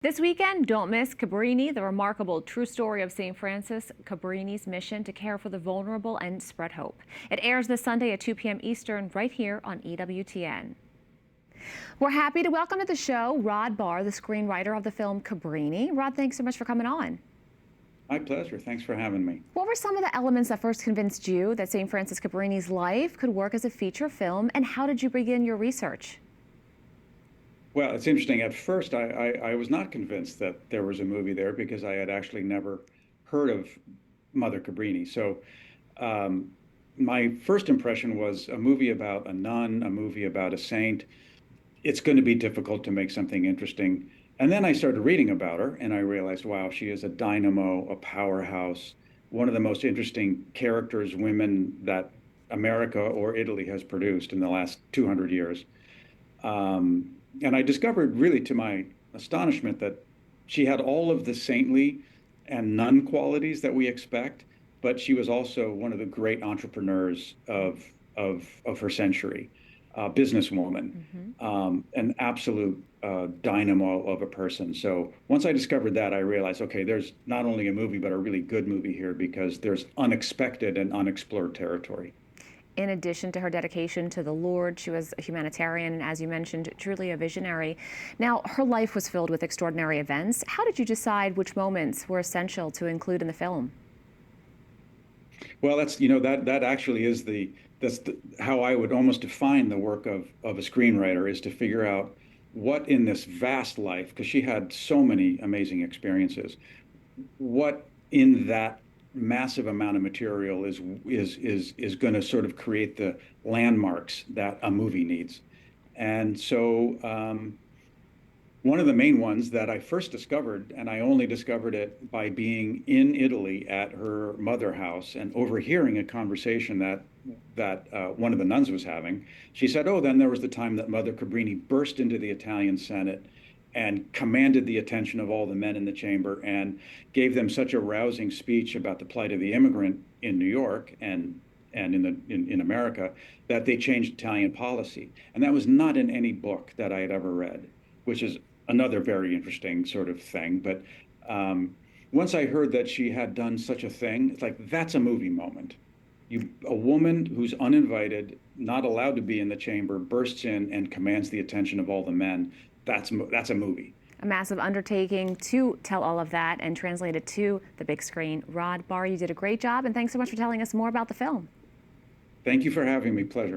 This weekend, don't miss Cabrini, the remarkable true story of St. Francis Cabrini's mission to care for the vulnerable and spread hope. It airs this Sunday at 2 p.m. Eastern right here on EWTN. We're happy to welcome to the show Barr, the screenwriter of the film Cabrini. Rod, thanks so much for coming on. My pleasure. Thanks for having me. What were some of the elements that first convinced you that St. Francis Cabrini's life could work as a feature film, and how did you begin your research? Well, it's interesting. At first, I was not convinced that there was a movie there because I had actually never heard of Mother Cabrini. So my first impression was a movie about a nun, a movie about a saint. It's going to be difficult to make something interesting. And then I started reading about her, and I realized, wow, she is a dynamo, a powerhouse, one of the most interesting characters, women that America or Italy has produced in the last 200 years. And I discovered, really to my astonishment, that she had all of the saintly and nun qualities that we expect, but she was also one of the great entrepreneurs of her century, businesswoman, an absolute dynamo of a person. So once I discovered that, I realized, okay, there's not only a movie, but a really good movie here because there's unexpected and unexplored territory. In addition to her dedication to the Lord, she was a humanitarian and, as you mentioned, truly a visionary. Now, her life was filled with extraordinary events. How did you decide which moments were essential to include in the film? Well, that actually is how I would almost define the work of a screenwriter, is to figure out what in this vast life, because she had so many amazing experiences, what in that massive amount of material is going to sort of create the landmarks that a movie needs. And so one of the main ones that I first discovered, and I only discovered it by being in Italy at her mother house and overhearing a conversation that one of the nuns was having. She said, oh, then there was the time that Mother Cabrini burst into the Italian Senate and commanded the attention of all the men in the chamber and gave them such a rousing speech about the plight of the immigrant in New York and in America that they changed Italian policy. And that was not in any book that I had ever read, which is another very interesting sort of thing. But once I heard that she had done such a thing, it's like, that's a movie moment. A woman who's uninvited, not allowed to be in the chamber, bursts in and commands the attention of all the men. That's a movie. A massive undertaking to tell all of that and translate it to the big screen. Barr, you did a great job, and thanks so much for telling us more about the film. Thank you for having me. Pleasure.